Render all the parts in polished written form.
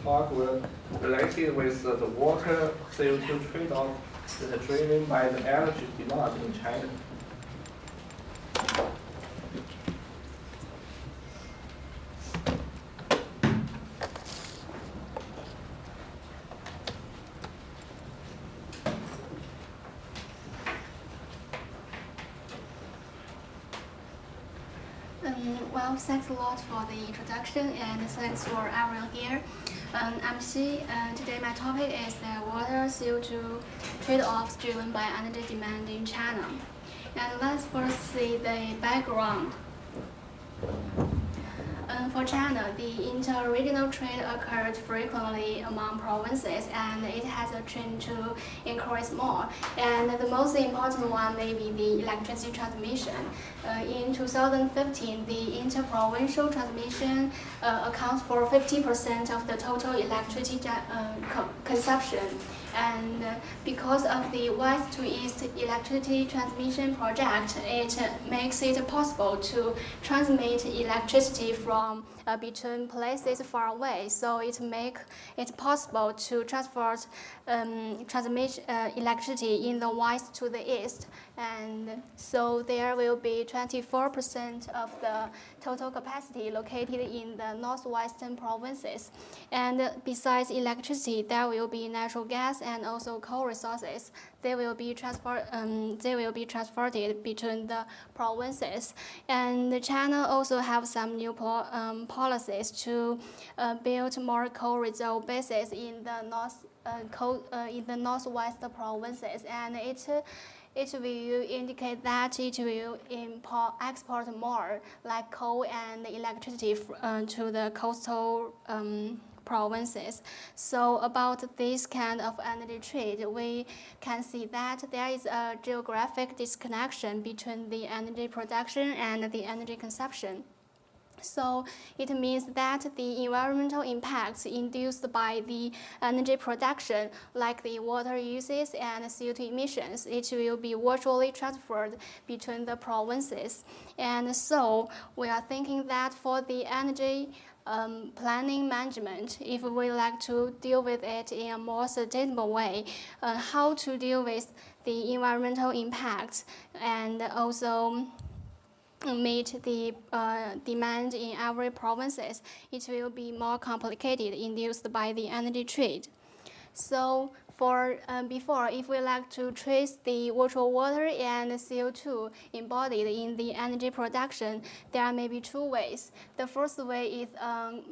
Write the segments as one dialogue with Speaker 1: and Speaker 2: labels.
Speaker 1: talk will related with the water CO2 trade-off that is driven by the energy demand in China.
Speaker 2: Well, thanks a lot for the introduction and thanks for everyone here. I'm Xi. Today my topic is the water CO2 trade-offs driven by energy demand in China. And let's first see the background. For China, the inter-regional trade occurred frequently among provinces, and it has a trend to increase more. And the most important one may be the electricity transmission. In 2015, the interprovincial transmission accounts for 50% of the total electricity consumption. And because of the west to east electricity transmission project, it makes it possible to transmit electricity from between places far away. So it makes it possible to transmit electricity in the west to the east. And so there will be 24% of the total capacity located in the northwestern provinces. And besides electricity, there will be natural gas and also coal resources. They will be transported between the provinces. And China also have some new policies to build more coal reserve bases in the northwest provinces, and it will indicate that it will export more like coal and electricity to the coastal provinces. So about this kind of energy trade, we can see that there is a geographic disconnection between the energy production and the energy consumption. So it means that the environmental impacts induced by the energy production, like the water uses and CO2 emissions, it will be virtually transferred between the provinces. And so we are thinking that for the energy planning management, if we like to deal with it in a more sustainable way, how to deal with the environmental impacts and also meet the demand in every provinces, it will be more complicated induced by the energy trade. So for before, if we like to trace the virtual water and CO2 embodied in the energy production, there may be two ways. The first way is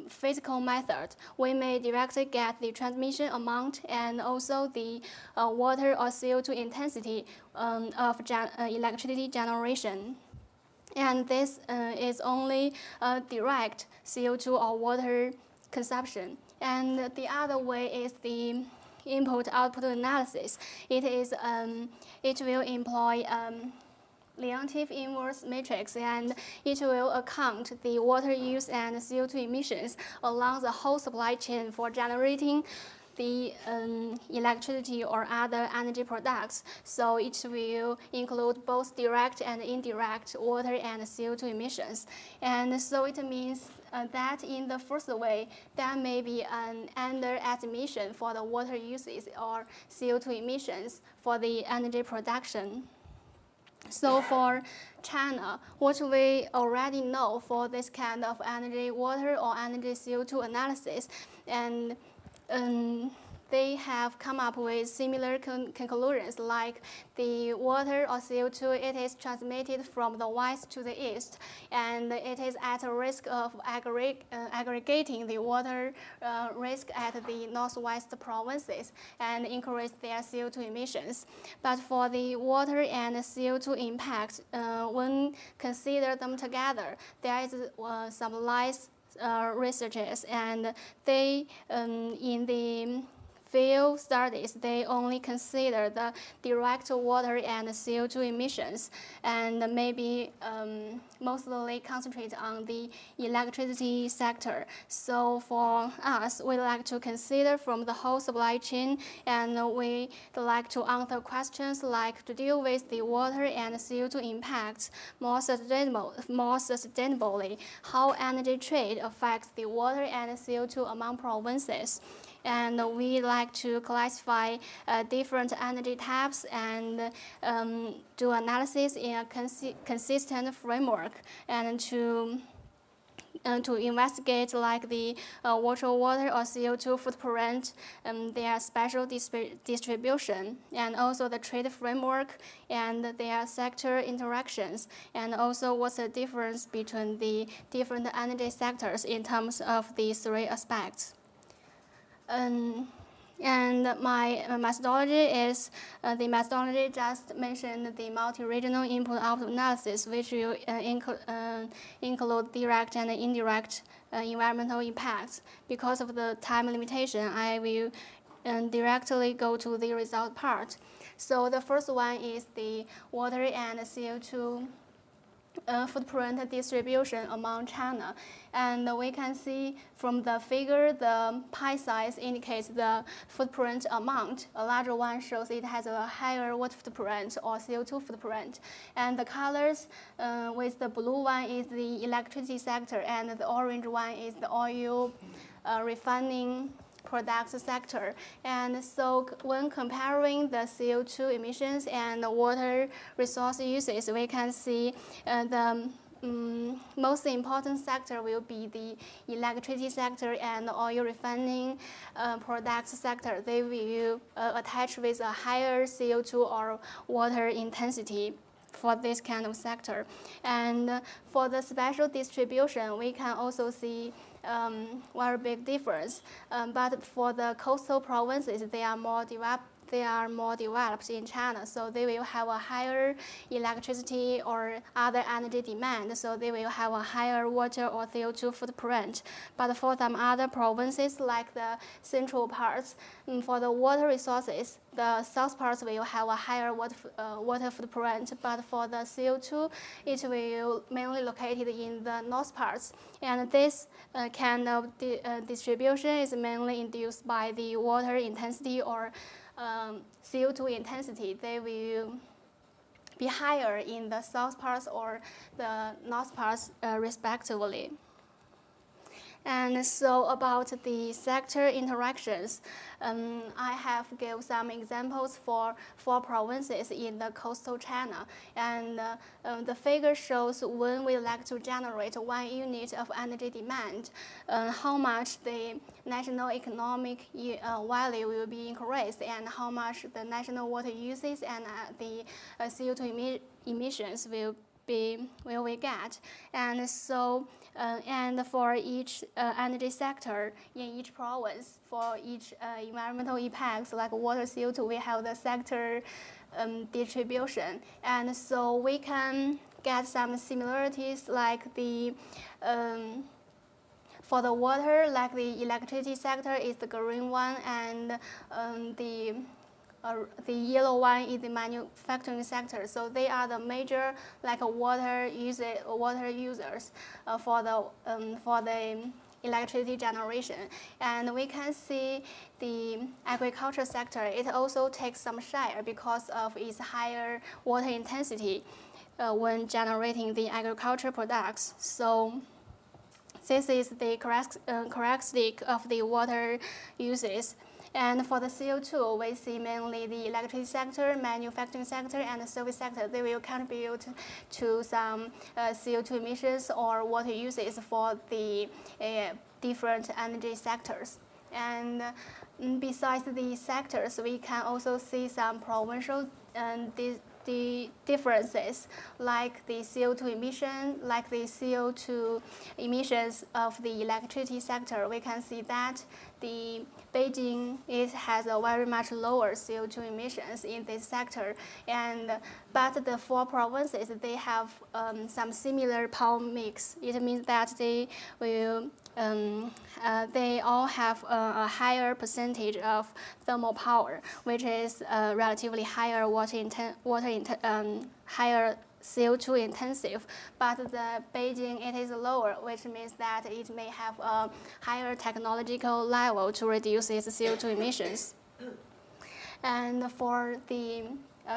Speaker 2: physical method. We may directly get the transmission amount and also the water or CO2 intensity of electricity generation. And this is only direct CO2 or water consumption. And the other way is the input-output analysis. It will employ Leontief inverse matrix, and it will account the water use and CO2 emissions along the whole supply chain for generating the electricity or other energy products. So it will include both direct and indirect water and CO2 emissions. And so it means that in the first way, there may be an underestimation for the water uses or CO2 emissions for the energy production. So for China, what we already know for this kind of energy water or energy CO2 analysis, and they have come up with similar conclusions, like the water or CO2, it is transmitted from the west to the east, and it is at a risk of aggregating the water risk at the northwest provinces and increase their CO2 emissions. But for the water and CO2 impact, when consider them together, there is some lies researchers, and they in the field studies, they only consider the direct water and CO2 emissions, and maybe mostly concentrate on the electricity sector. So for us, we like to consider from the whole supply chain, and we like to answer questions like to deal with the water and CO2 impacts more sustainably, how energy trade affects the water and CO2 among provinces. And we like to classify different energy types and do analysis in a consistent framework, and to investigate like the water or CO2 footprint, their spatial distribution, and also the trade framework and their sector interactions, and also what's the difference between the different energy sectors in terms of these three aspects. And my methodology is the methodology just mentioned, the multi-regional input-output analysis, which will include direct and indirect environmental impacts. Because of the time limitation, I will directly go to the result part. So the first one is the water and CO2 footprint distribution among China, and we can see from the figure the pie size indicates the footprint amount. A larger one shows it has a higher water footprint or CO2 footprint, and the colors with the blue one is the electricity sector, and the orange one is the oil refining products sector. And so when comparing the CO2 emissions and the water resource uses, we can see the most important sector will be the electricity sector and the oil refining products sector. They will attach with a higher CO2 or water intensity for this kind of sector. And for the spatial distribution, we can also see very big difference. But for the coastal provinces, they are more developed in China, so they will have a higher electricity or other energy demand, so they will have a higher water or CO2 footprint. But for some other provinces, like the central parts, for the water resources, the south parts will have a higher water footprint, but for the CO2, it will mainly located in the north parts. And this kind of distribution is mainly induced by the water intensity or CO2 intensity. They will be higher in the south parts or the north parts respectively. And so about the sector interactions, I have given some examples for 4 provinces in the coastal China. And the figure shows when we like to generate 1 unit of energy demand, how much the national economic value will be increased, and how much the national water uses and the CO2 emissions will we get. And so and for each energy sector in each province, for each environmental impacts like water, CO2, we have the sector distribution. And so we can get some similarities like the for the water, like the electricity sector is the green one, and the yellow one is the manufacturing sector. So they are the major like water users for the electricity generation. And we can see the agriculture sector, it also takes some share because of its higher water intensity when generating the agriculture products. So this is the characteristic of the water uses. And for the CO2, we see mainly the electricity sector, manufacturing sector, and the service sector. They will contribute to some CO2 emissions or water uses for the different energy sectors. And besides these sectors, we can also see some provincial the differences, like the CO2 emission, like the CO2 emissions of the electricity sector. We can see that the Beijing, it has a very much lower CO2 emissions in this sector, but the 4 provinces, they have some similar power mix. It means that they all have a higher percentage of thermal power, which is relatively higher higher CO2 intensive, but the Beijing, it is lower, which means that it may have a higher technological level to reduce its CO2 emissions. And for the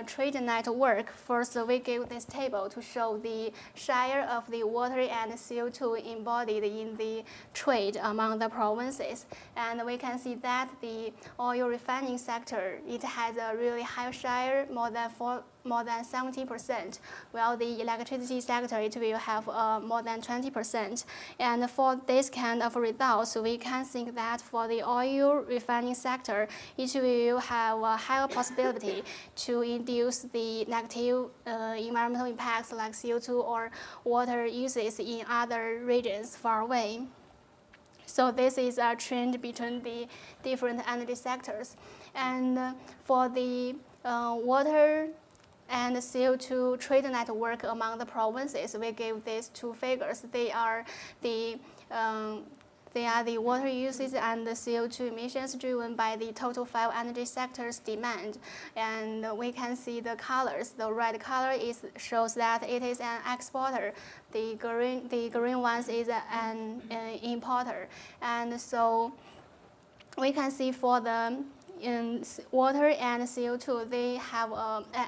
Speaker 2: trade network, first we give this table to show the share of the water and CO2 embodied in the trade among the provinces. And we can see that the oil refining sector, it has a really high share, more than 70%, while the electricity sector, it will have more than 20%. And for this kind of results, we can think that for the oil refining sector, it will have a higher possibility to induce the negative environmental impacts like CO2 or water uses in other regions far away. So this is a trend between the different energy sectors. And for the water and CO2 trade network among the provinces, we give these 2 figures. They are the water usage and the CO2 emissions driven by the total 5 energy sectors demand. And we can see the colors. The red color shows that it is an exporter. The green ones is an importer. And so we can see for the water and CO2, they have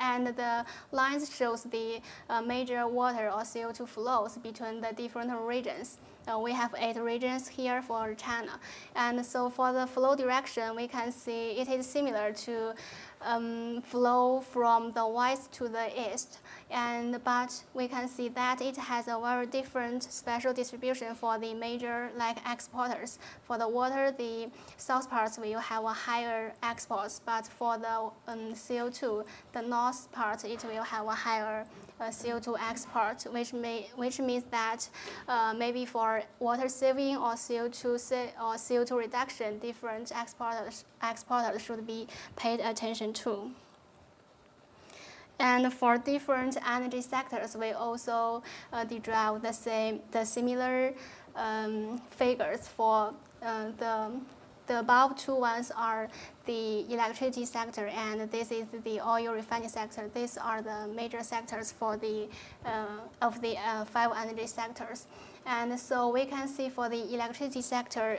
Speaker 2: and the lines shows the major water or CO2 flows between the different regions. We have 8 regions here for China. And so for the flow direction, we can see it is similar to flow from the west to the east. But we can see that it has a very different special distribution for the major like exporters. For the water, the south parts will have a higher exports, but for the CO2, the north part, it will have a higher CO2 export, which means that maybe for water saving or CO2 reduction, different exporters should be paid attention to. And for different energy sectors, we also derive the similar figures. For the above 2 ones are the electricity sector, and this is the oil refining sector. These are the major sectors for the 5 energy sectors. And so we can see for the electricity sector,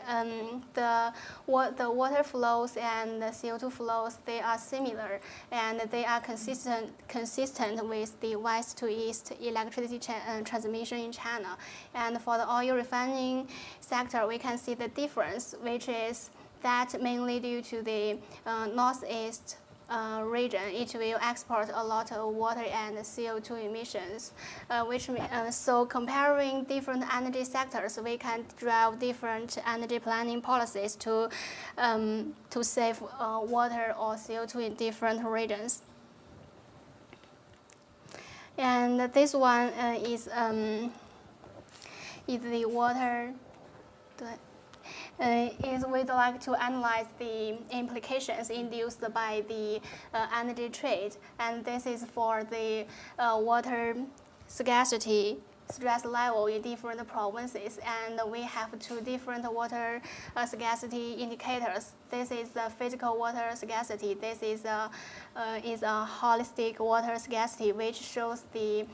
Speaker 2: the water flows and the CO2 flows, they are similar, and they are consistent with the west to east electricity transmission in China. And for the oil refining sector, we can see the difference, which is that mainly due to the northeast region, it will export a lot of water and CO2 emissions. So comparing different energy sectors, we can drive different energy planning policies to save water or CO2 in different regions. And this one is the water. We'd like to analyze the implications induced by the energy trade, and this is for the water scarcity stress level in different provinces, and we have 2 different water scarcity indicators. This is the physical water scarcity. This is a holistic water scarcity, which shows the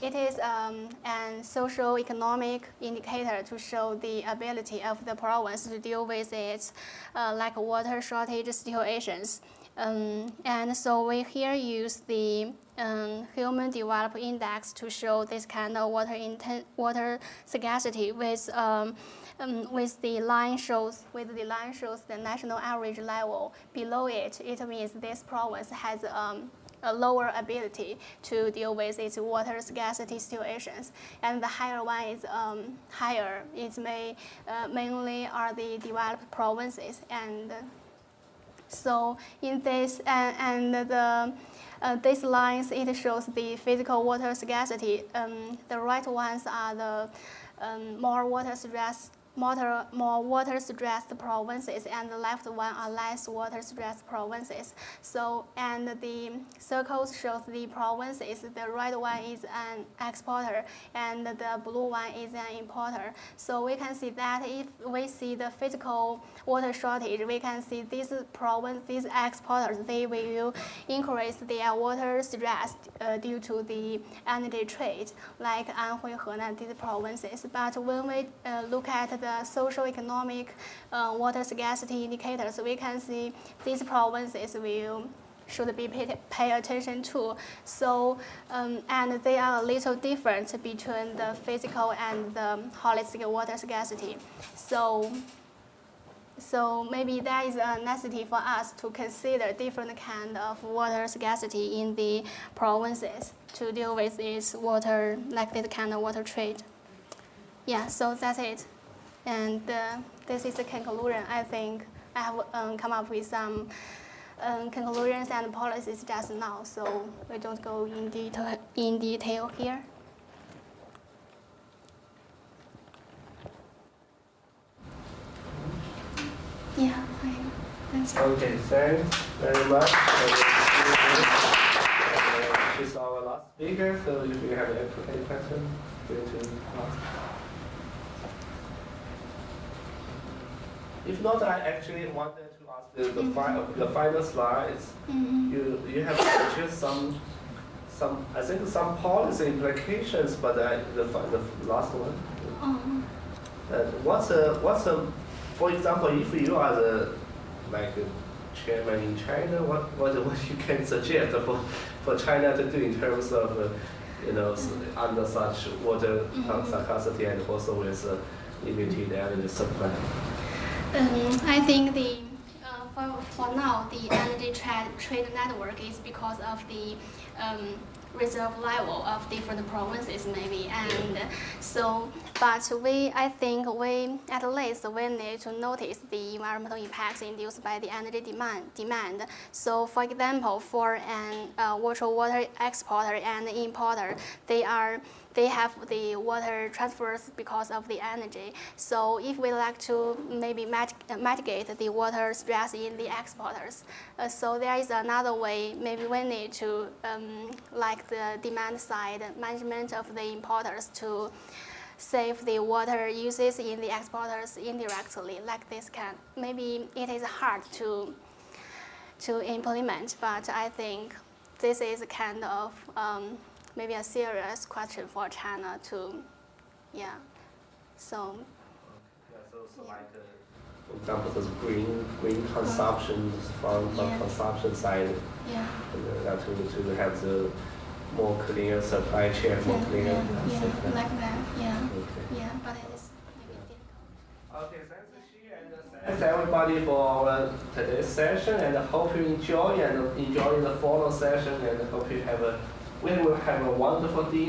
Speaker 2: it is an socio-economic indicator to show the ability of the province to deal with its like water shortage situations. And so we here use the Human Development Index to show this kind of water scarcity with the line shows the national average level. Below it, it means this province has a lower ability to deal with its water scarcity situations, and the higher one is higher. It mainly are the developed provinces, and so in this these lines, it shows the physical water scarcity. The right ones are the more water more water-stressed provinces, and the left one are less water-stressed provinces. So, and the circles shows the provinces. The red one is an exporter, and the blue one is an importer. So we can see that if we see the physical water shortage, we can see these exporters, they will increase their water stress due to the energy trade, like Anhui, Henan, these provinces. But when we look at the socio-economic water scarcity indicators, we can see these provinces should be pay attention to. So, and they are a little different between the physical and the holistic water scarcity. So maybe there is a necessity for us to consider different kind of water scarcity in the provinces to deal with this water, like this kind of water trade. Yeah, so that's it. And this is the conclusion. I think I have come up with some conclusions and policies just now, so we don't go in detail here. Yeah, thanks.
Speaker 1: Okay, thanks very much. She's our last speaker, so if you have any questions, feel free to ask. If not, I actually wanted to ask the final slide. You have just some I think some policy implications, but the last one. What's for example, if you are the chairman in China, what you can suggest for China to do in terms of under such water scarcity and also with limited energy supply?
Speaker 2: I think for now the energy trade network is because of the reserve level of different provinces maybe, and so but I think at least we need to notice the environmental impacts induced by the energy demand. So for example, for an water exporter and importer, they have the water transfers because of the energy. So if we like to maybe mitigate the water stress in the exporters, so there is another way. Maybe we need to like the demand side management of the importers to save the water uses in the exporters indirectly. Like this maybe it is hard to implement, but I think this is kind of maybe a serious question for China to, yeah. So.
Speaker 1: Like, for example, this green consumption from consumption side.
Speaker 2: Yeah.
Speaker 1: To have the more clear supply chain, more clear.
Speaker 2: Like that. Yeah.
Speaker 1: Okay.
Speaker 2: Yeah, but it is maybe difficult.
Speaker 1: Okay, thanks Xi, and thanks everybody for today's session, and I hope you enjoy the following session, and I hope we will have a wonderful dinner.